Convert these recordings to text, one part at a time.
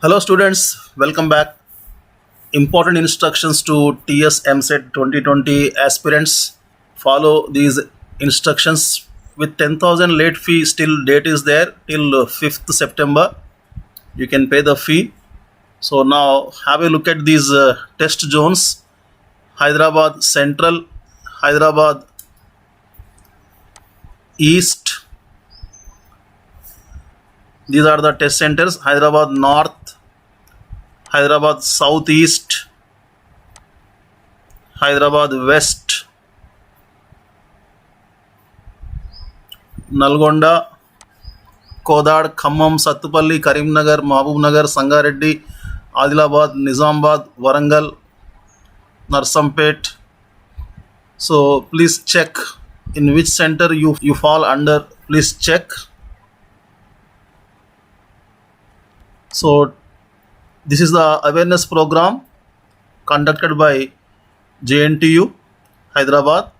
Hello students, welcome back. Important instructions to TS MSET 2020 aspirants. Follow these instructions with 10,000 late fee. Still date is there till 5th September. You can pay the fee. So now have a look at these test zones. Hyderabad Central, Hyderabad East. These are the test centers. Hyderabad North, Hyderabad Southeast, Hyderabad West, Nalgonda, Kodad, Khammam, Sattupalli, Karimnagar, Mahabubnagar, Sangareddy, Adilabad, Nizamabad, Warangal, Narsampet. So please check in which center you fall under. Please check. So this is the awareness program conducted by JNTU, Hyderabad.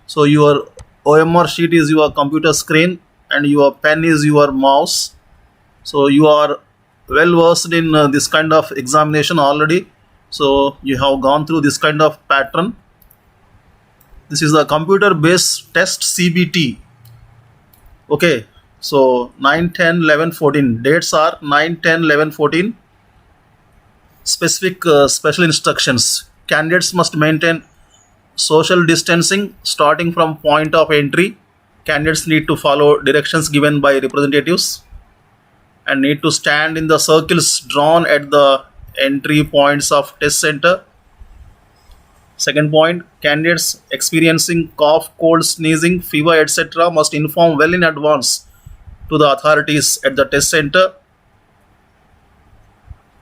So your OMR sheet is your computer screen and your pen is your mouse. So you are well versed in this kind of examination already. So you have gone through this kind of pattern. This is the computer based test CBT. Okay, so 9, 10, 11, 14. Dates are 9, 10, 11, 14. Specific special instructions. Candidates must maintain social distancing starting from point of entry. Candidates need to follow directions given by representatives and need to stand in the circles drawn at the entry points of test center. Second point, candidates experiencing cough, cold, sneezing, fever, etc. must inform well in advance to the authorities at the test center.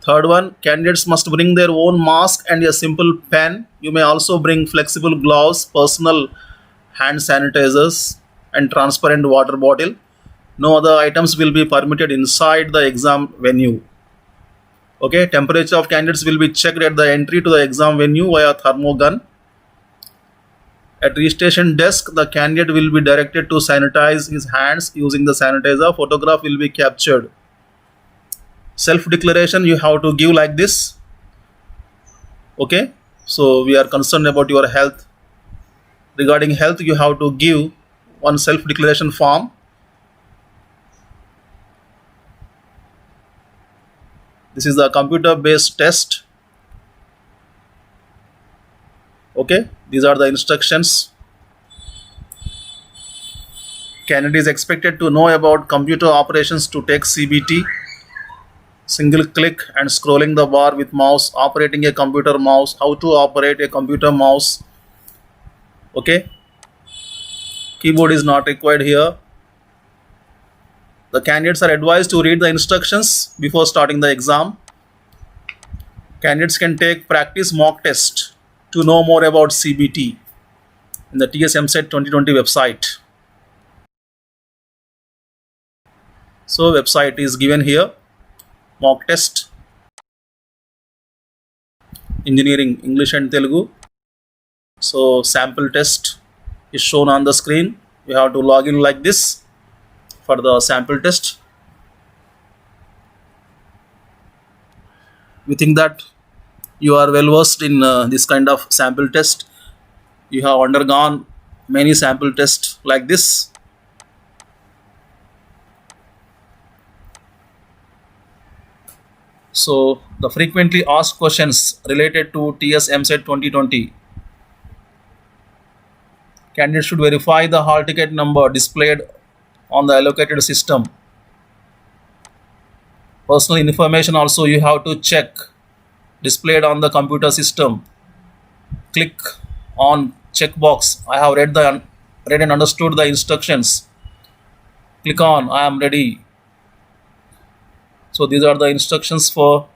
Third one, candidates must bring their own mask and a simple pen. You may also bring flexible gloves, personal hand sanitizers, and transparent water bottle. No other items will be permitted inside the exam venue. Okay, temperature of candidates will be checked at the entry to the exam venue via thermogun. At registration desk, the candidate will be directed to sanitize his hands using the sanitizer. Photograph will be captured. Self declaration you have to give like this. Okay, so we are concerned about your health. Regarding health, you have to give one self declaration form. This is the computer based test. Okay, these are the instructions. Candidate is expected to know about computer operations to take CBT. Single click and scrolling the bar with mouse, operating a computer mouse, how to operate a computer mouse. Okay, keyboard is not required here. The candidates are advised to read the instructions before starting the exam. Candidates can take practice mock test to know more about CBT in the TS MSET 2020 website. So website is given here. Mock test, engineering, English and Telugu. So sample test is shown on the screen. We have to log in like this for the sample test. We think that you are well versed in this kind of sample test. You have undergone many sample tests like this. So the frequently asked questions related to TS MSET 2020. Candidates should verify the hall ticket number displayed on the allocated system. Personal information also you have to check displayed on the computer system. Click on checkbox. I have read and understood the instructions. Click on I am ready. So these are the instructions for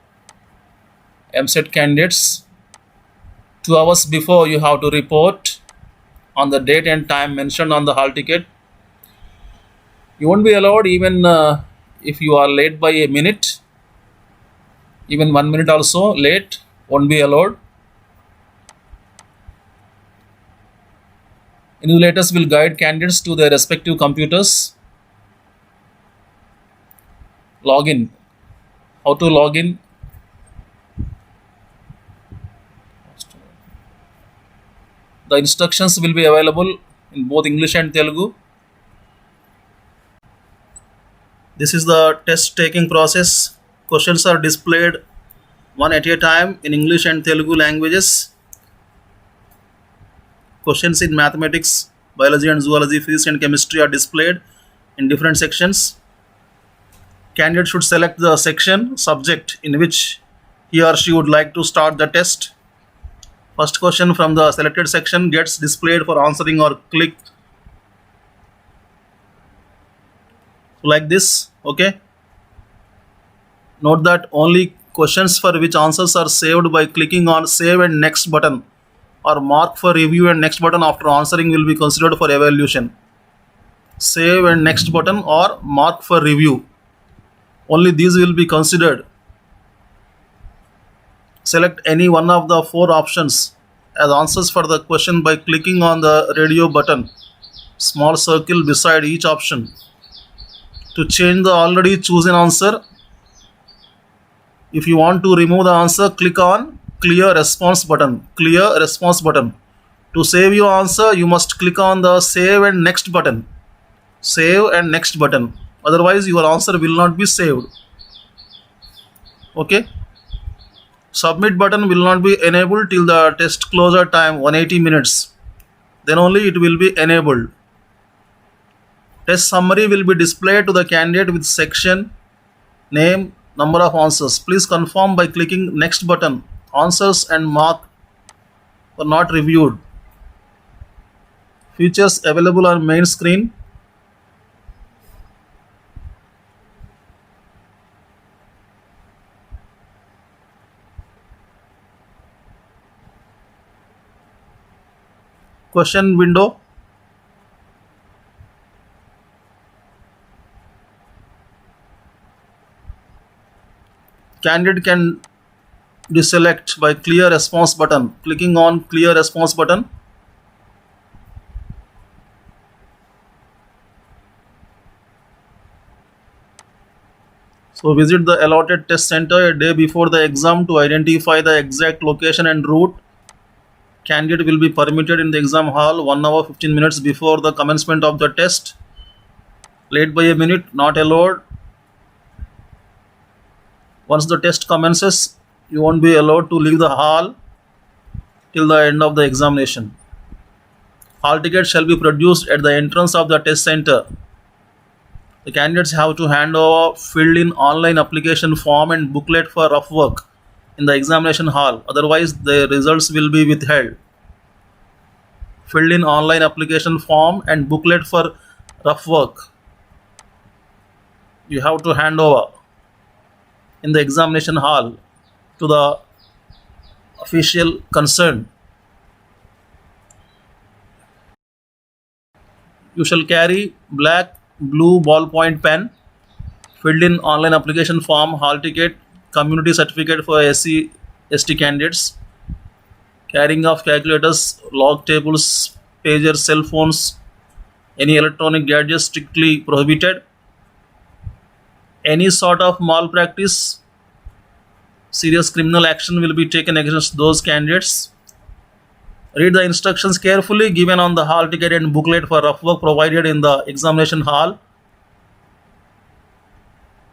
MSET candidates. 2 hours before you have to report on the date and time mentioned on the hall ticket. You won't be allowed even if you are late by a minute. Even 1 minute also late won't be allowed. Invigilators will guide candidates to their respective computers. Login. How to log in? The instructions will be available in both English and Telugu. This is the test taking process. Questions are displayed one at a time in English and Telugu languages. Questions in mathematics, biology and zoology, physics and chemistry are displayed in different sections. Candidate should select the section subject in which he or she would like to start the test. First question from the selected section gets displayed for answering or click like this. Okay. Note that only questions for which answers are saved by clicking on save and next button or mark for review and next button after answering will be considered for evaluation. Save and next button or mark for review. Only these will be considered. Select any one of the 4 options as answers for the question by clicking on the radio button, small circle beside each option. To change the already chosen answer, if you want to remove the answer, click on clear response button. Clear response button. To save your answer, you must click on the save and next button. Save and next button. Otherwise, your answer will not be saved. Okay. Submit button will not be enabled till the test closure time 180 minutes. Then only it will be enabled. Test summary will be displayed to the candidate with section, name, number of answers. Please confirm by clicking next button. Answers and mark were not reviewed. Features available on main screen. Question window. Candidate can deselect by clear response button. Clicking on clear response button. So visit the allotted test center a day before the exam to identify the exact location and route. Candidate will be permitted in the exam hall 1 hour 15 minutes before the commencement of the test. Late by a minute, not allowed. Once the test commences, you won't be allowed to leave the hall till the end of the examination. Hall ticket shall be produced at the entrance of the test center. The candidates have to hand over filled in online application form and booklet for rough work in the examination hall. Otherwise, the results will be withheld. Filled in online application form and booklet for rough work you have to hand over in the examination hall to the official concerned. You shall carry black, blue ballpoint pen, filled in online application form, hall ticket, community certificate for SC ST candidates, carrying of calculators, log tables, pagers, cell phones, any electronic gadgets strictly prohibited. Any sort of malpractice, serious criminal action will be taken against those candidates. Read the instructions carefully given on the hall ticket and booklet for rough work provided in the examination hall.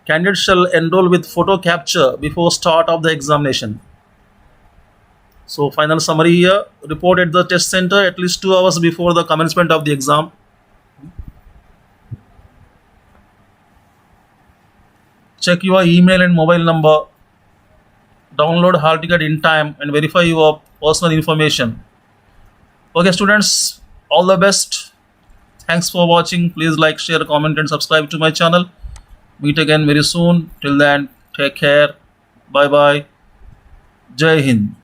Candidates shall enroll with photo capture before start of the examination. So final summary here, report at the test center at least 2 hours before the commencement of the exam. Check your email and mobile number. Download hall ticket in time and verify your personal information. Okay students, all the best. Thanks for watching. Please like, share, comment and subscribe to my channel. Meet again very soon. Till then, take care. Bye bye. Jai Hind.